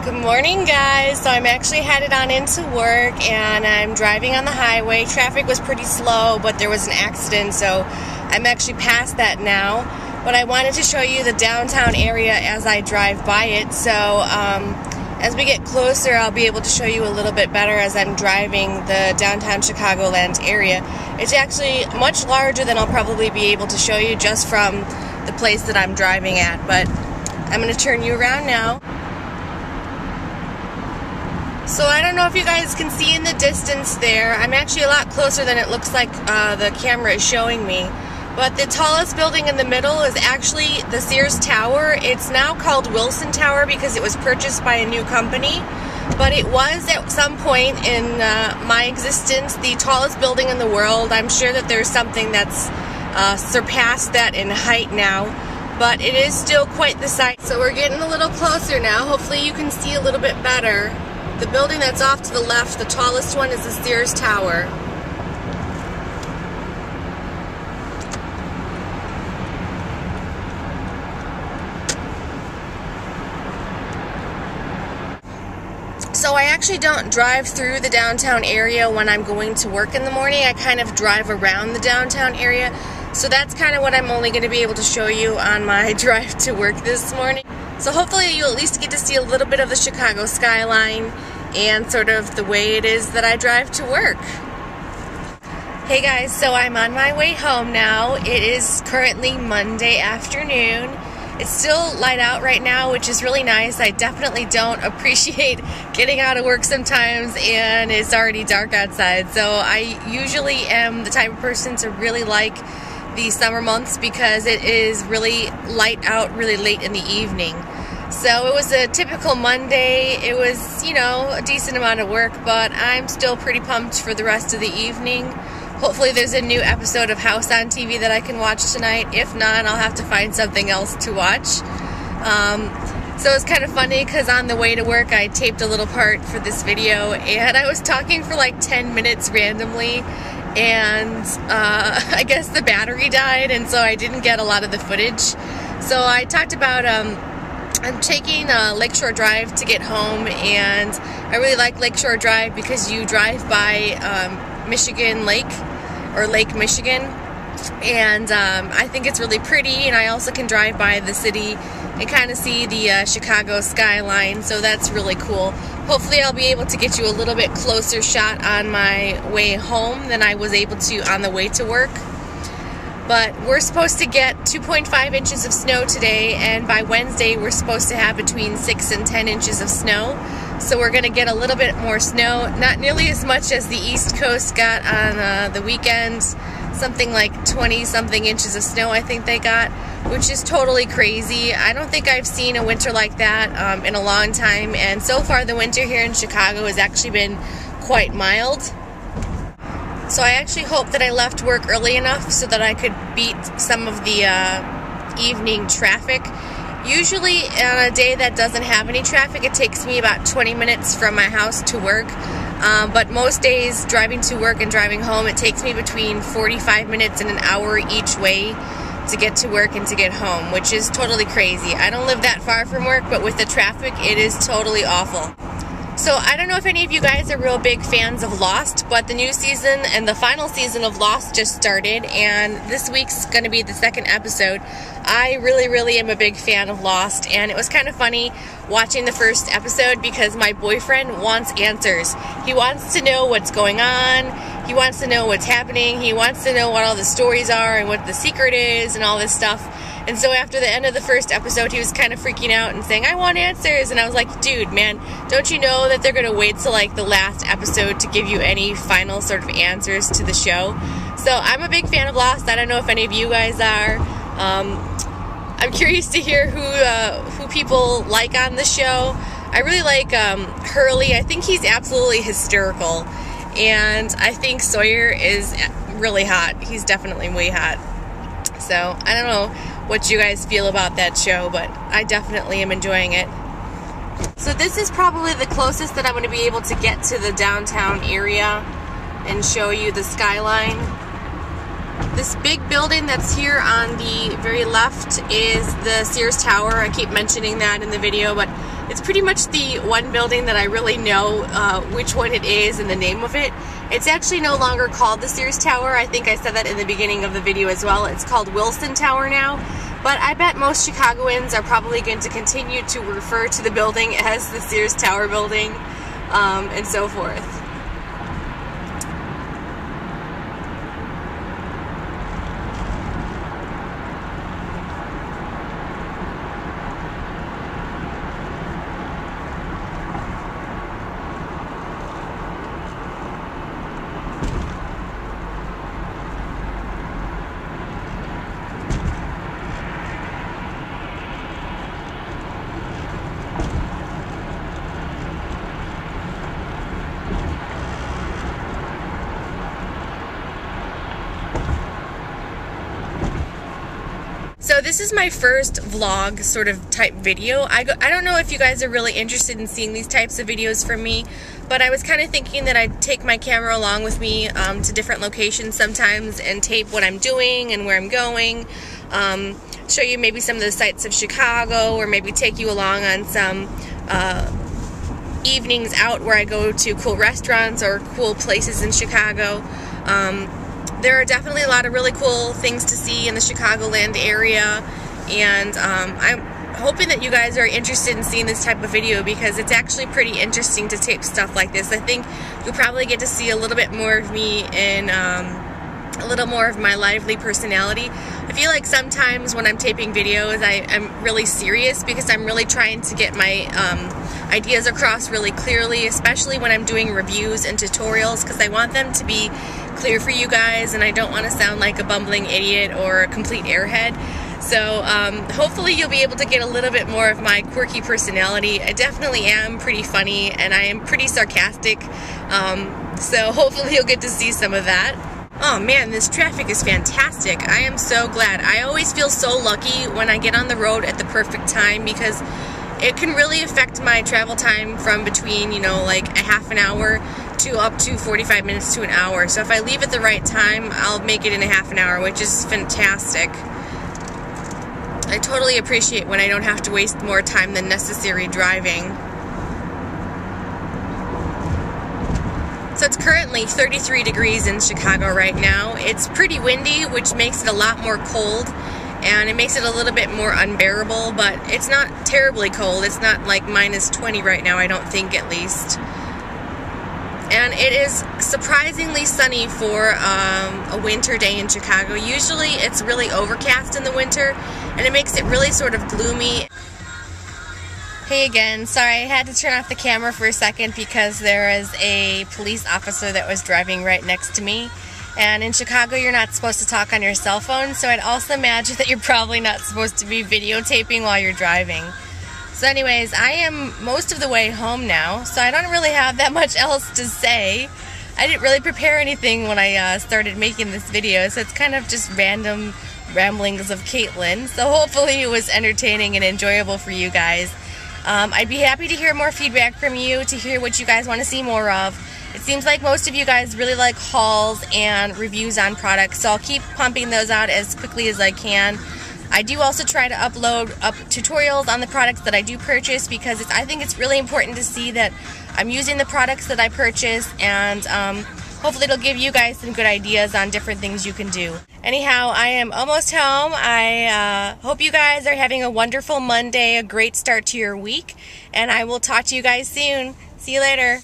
Good morning, guys. So I'm actually headed on into work and I'm driving on the highway. Traffic was pretty slow, but there was an accident, so I'm actually past that now. But I wanted to show you the downtown area as I drive by it. So as we get closer, I'll be able to show you a little bit better as I'm driving the downtown Chicagoland area. It's actually much larger than I'll probably be able to show you just from the place that I'm driving at. But I'm going to turn you around now. So I don't know if you guys can see in the distance there. I'm actually a lot closer than it looks like the camera is showing me. But the tallest building in the middle is actually the Sears Tower. It's now called Wilson Tower because it was purchased by a new company. But it was at some point in my existence the tallest building in the world. I'm sure that there's something that's surpassed that in height now. But it is still quite the sight. So we're getting a little closer now. Hopefully you can see a little bit better. The building that's off to the left, the tallest one, is the Sears Tower. So I actually don't drive through the downtown area when I'm going to work in the morning. I kind of drive around the downtown area. So that's kind of what I'm only going to be able to show you on my drive to work this morning. So hopefully you'll at least get to see a little bit of the Chicago skyline and sort of the way it is that I drive to work. Hey guys, so I'm on my way home now. It is currently Monday afternoon. It's still light out right now, which is really nice. I definitely don't appreciate getting out of work sometimes and it's already dark outside. So I usually am the type of person to really like the summer months because it is really light out really late in the evening. So it was a typical Monday. It was, you know, a decent amount of work, but I'm still pretty pumped for the rest of the evening. Hopefully there's a new episode of House on TV that I can watch tonight. If not, I'll have to find something else to watch. So it's kind of funny because on the way to work I taped a little part for this video and I was talking for like 10 minutes randomly and I guess the battery died and so I didn't get a lot of the footage. So I talked about I'm taking Lakeshore Drive to get home, and I really like Lakeshore Drive because you drive by Michigan Lake, or Lake Michigan, and I think it's really pretty, and I also can drive by the city and kind of see the Chicago skyline, so that's really cool. Hopefully I'll be able to get you a little bit closer shot on my way home than I was able to on the way to work. But we're supposed to get 2.5 inches of snow today, and by Wednesday we're supposed to have between 6 and 10 inches of snow. So we're going to get a little bit more snow, not nearly as much as the East Coast got on the weekend, something like 20-something inches of snow I think they got, which is totally crazy. I don't think I've seen a winter like that in a long time, and so far the winter here in Chicago has actually been quite mild. So I actually hope that I left work early enough so that I could beat some of the evening traffic. Usually on a day that doesn't have any traffic, it takes me about 20 minutes from my house to work. But most days, driving to work and driving home, it takes me between 45 minutes and an hour each way to get to work and to get home, which is totally crazy. I don't live that far from work, but with the traffic, it is totally awful. So I don't know if any of you guys are real big fans of Lost, but the new season and the final season of Lost just started, and this week's going to be the second episode. I really am a big fan of Lost, and it was kind of funny watching the first episode because my boyfriend wants answers. He wants to know what's going on, he wants to know what's happening, he wants to know what all the stories are and what the secret is and all this stuff. And so after the end of the first episode, he was kind of freaking out and saying, I want answers. And I was like, dude, man, don't you know that they're going to wait till like the last episode to give you any final sort of answers to the show? So I'm a big fan of Lost. I don't know if any of you guys are. I'm curious to hear who people like on the show. I really like Hurley. I think he's absolutely hysterical. And I think Sawyer is really hot. He's definitely way hot. So I don't know what you guys feel about that show, but I definitely am enjoying it. So this is probably the closest that I'm going to be able to get to the downtown area and show you the skyline. This big building that's here on the very left is the Sears Tower. I keep mentioning that in the video, but It's pretty much the one building that I really know which one it is and the name of it. It's actually no longer called the Sears Tower. I think I said that in the beginning of the video as well. It's called Wilson Tower now. But I bet most Chicagoans are probably going to continue to refer to the building as the Sears Tower building, and so forth. So this is my first vlog sort of type video. I don't know if you guys are really interested in seeing these types of videos from me, but I was kind of thinking that I'd take my camera along with me to different locations sometimes and tape what I'm doing and where I'm going, show you maybe some of the sights of Chicago, or maybe take you along on some evenings out where I go to cool restaurants or cool places in Chicago. There are definitely a lot of really cool things to see in the Chicagoland area, and I'm hoping that you guys are interested in seeing this type of video because it's actually pretty interesting to tape stuff like this. I think you'll probably get to see a little bit more of me and a little more of my lively personality. I feel like sometimes when I'm taping videos I'm really serious because I'm really trying to get my ideas across really clearly, especially when I'm doing reviews and tutorials, because I want them to be clear for you guys and I don't want to sound like a bumbling idiot or a complete airhead. So hopefully you'll be able to get a little bit more of my quirky personality. I definitely am pretty funny and I am pretty sarcastic, so hopefully you'll get to see some of that. Oh man, this traffic is fantastic. I am so glad. I always feel so lucky when I get on the road at the perfect time because it can really affect my travel time from between, you know, like a half an hour to up to 45 minutes to an hour. So if I leave at the right time, I'll make it in a half an hour, which is fantastic. I totally appreciate when I don't have to waste more time than necessary driving. So it's currently 33 degrees in Chicago right now. It's pretty windy, which makes it a lot more cold, and it makes it a little bit more unbearable, but it's not terribly cold. It's not like minus 20 right now, I don't think, at least. And it is surprisingly sunny for a winter day in Chicago. Usually it's really overcast in the winter, and it makes it really sort of gloomy. Hey again, sorry I had to turn off the camera for a second because there is a police officer that was driving right next to me. And in Chicago you're not supposed to talk on your cell phone, so I'd also imagine that you're probably not supposed to be videotaping while you're driving. So anyways, I am most of the way home now, so I don't really have that much else to say. I didn't really prepare anything when I started making this video, so it's kind of just random ramblings of Caitlin. So hopefully it was entertaining and enjoyable for you guys. I'd be happy to hear more feedback from you, to hear what you guys want to see more of. It seems like most of you guys really like hauls and reviews on products, so I'll keep pumping those out as quickly as I can. I do also try to upload tutorials on the products that I do purchase because I think it's really important to see that I'm using the products that I purchase, and hopefully it'll give you guys some good ideas on different things you can do. Anyhow, I am almost home. I hope you guys are having a wonderful Monday, a great start to your week, and I will talk to you guys soon. See you later.